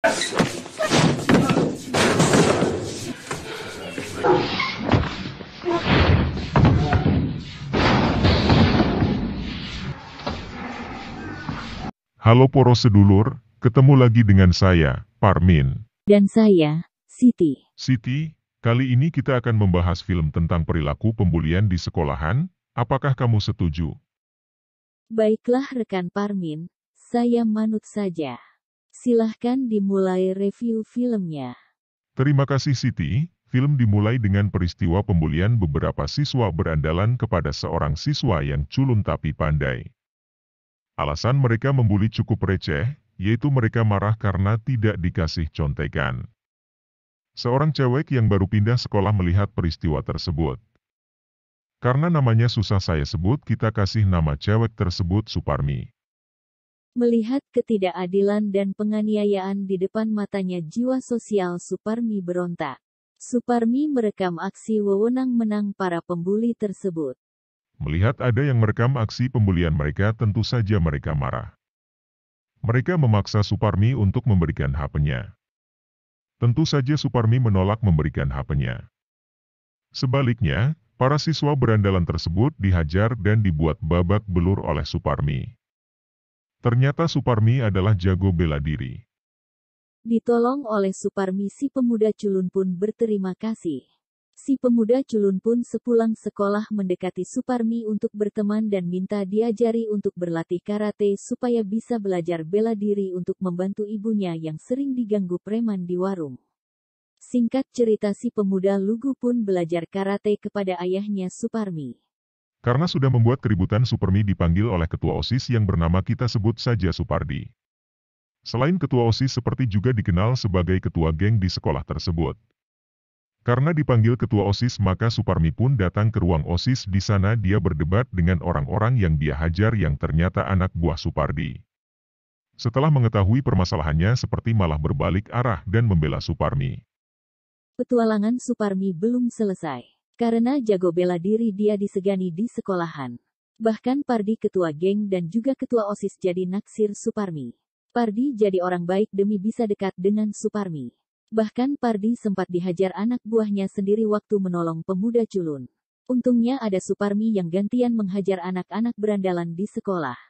Halo poro sedulur, ketemu lagi dengan saya, Parmin. Dan saya, Siti. Siti, kali ini kita akan membahas film tentang perilaku pembulian di sekolahan. Apakah kamu setuju? Baiklah rekan Parmin, saya manut saja. Silahkan dimulai review filmnya. Terima kasih Siti. Film dimulai dengan peristiwa pembulian beberapa siswa berandalan kepada seorang siswa yang culun tapi pandai. Alasan mereka membuli cukup receh, yaitu mereka marah karena tidak dikasih contekan. Seorang cewek yang baru pindah sekolah melihat peristiwa tersebut. Karena namanya susah saya sebut, kita kasih nama cewek tersebut Suparmi. Melihat ketidakadilan dan penganiayaan di depan matanya, jiwa sosial Suparmi berontak. Suparmi merekam aksi wewenang-menang para pembuli tersebut. Melihat ada yang merekam aksi pembulian mereka, tentu saja mereka marah. Mereka memaksa Suparmi untuk memberikan HP-nya. Tentu saja Suparmi menolak memberikan HP-nya. Sebaliknya, para siswa berandalan tersebut dihajar dan dibuat babak belur oleh Suparmi. Ternyata Suparmi adalah jago bela diri. Ditolong oleh Suparmi, si pemuda culun pun berterima kasih. Si pemuda culun pun sepulang sekolah mendekati Suparmi untuk berteman dan minta diajari untuk berlatih karate supaya bisa belajar bela diri untuk membantu ibunya yang sering diganggu preman di warung. Singkat cerita, si pemuda lugu pun belajar karate kepada ayahnya Suparmi. Karena sudah membuat keributan, Suparmi dipanggil oleh ketua OSIS yang bernama kita sebut saja Supardi. Selain ketua OSIS, seperti juga dikenal sebagai ketua geng di sekolah tersebut. Karena dipanggil ketua OSIS, maka Suparmi pun datang ke ruang OSIS. Di sana dia berdebat dengan orang-orang yang dia hajar yang ternyata anak buah Supardi. Setelah mengetahui permasalahannya, seperti malah berbalik arah dan membela Suparmi. Petualangan Suparmi belum selesai. Karena jago bela diri, dia disegani di sekolahan. Bahkan Pardi, ketua geng dan juga ketua OSIS, jadi naksir Suparmi. Pardi jadi orang baik demi bisa dekat dengan Suparmi. Bahkan Pardi sempat dihajar anak buahnya sendiri waktu menolong pemuda culun. Untungnya ada Suparmi yang gantian menghajar anak-anak berandalan di sekolah.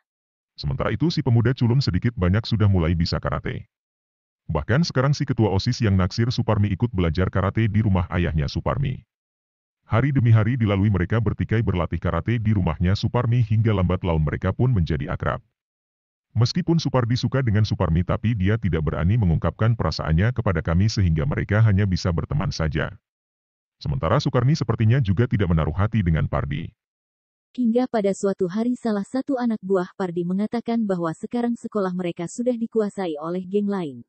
Sementara itu si pemuda culun sedikit banyak sudah mulai bisa karate. Bahkan sekarang si ketua OSIS yang naksir Suparmi ikut belajar karate di rumah ayahnya Suparmi. Hari demi hari dilalui mereka bertikai berlatih karate di rumahnya Suparmi hingga lambat laun mereka pun menjadi akrab. Meskipun Supardi suka dengan Suparmi, tapi dia tidak berani mengungkapkan perasaannya kepada kami sehingga mereka hanya bisa berteman saja. Sementara Sukarni sepertinya juga tidak menaruh hati dengan Pardi. Hingga pada suatu hari salah satu anak buah Pardi mengatakan bahwa sekarang sekolah mereka sudah dikuasai oleh geng lain.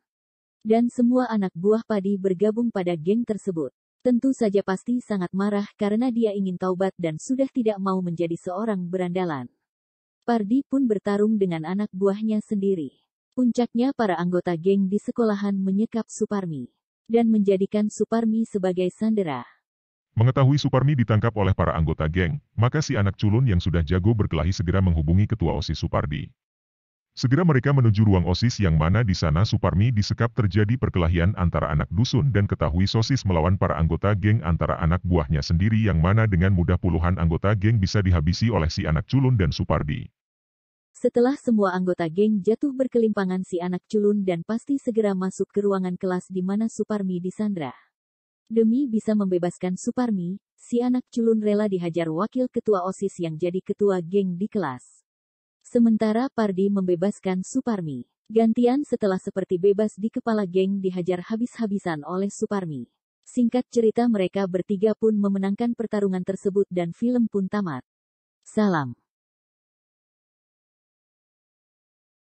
Dan semua anak buah Pardi bergabung pada geng tersebut. Tentu saja pasti sangat marah karena dia ingin taubat dan sudah tidak mau menjadi seorang berandalan. Pardi pun bertarung dengan anak buahnya sendiri. Puncaknya para anggota geng di sekolahan menyekap Suparmi dan menjadikan Suparmi sebagai sandera. Mengetahui Suparmi ditangkap oleh para anggota geng, maka si anak culun yang sudah jago berkelahi segera menghubungi ketua OSIS Supardi. Segera mereka menuju ruang OSIS yang mana di sana Suparmi disekap. Terjadi perkelahian antara anak dusun dan ketahui sosis melawan para anggota geng antara anak buahnya sendiri yang mana dengan mudah puluhan anggota geng bisa dihabisi oleh si anak culun dan Supardi. Setelah semua anggota geng jatuh berkelimpangan, si anak culun dan pasti segera masuk ke ruangan kelas di mana Suparmi disandra. Demi bisa membebaskan Suparmi, si anak culun rela dihajar wakil ketua OSIS yang jadi ketua geng di kelas. Sementara Pardi membebaskan Suparmi. Gantian setelah seperti bebas di kepala geng dihajar habis-habisan oleh Suparmi. Singkat cerita, mereka bertiga pun memenangkan pertarungan tersebut dan film pun tamat. Salam.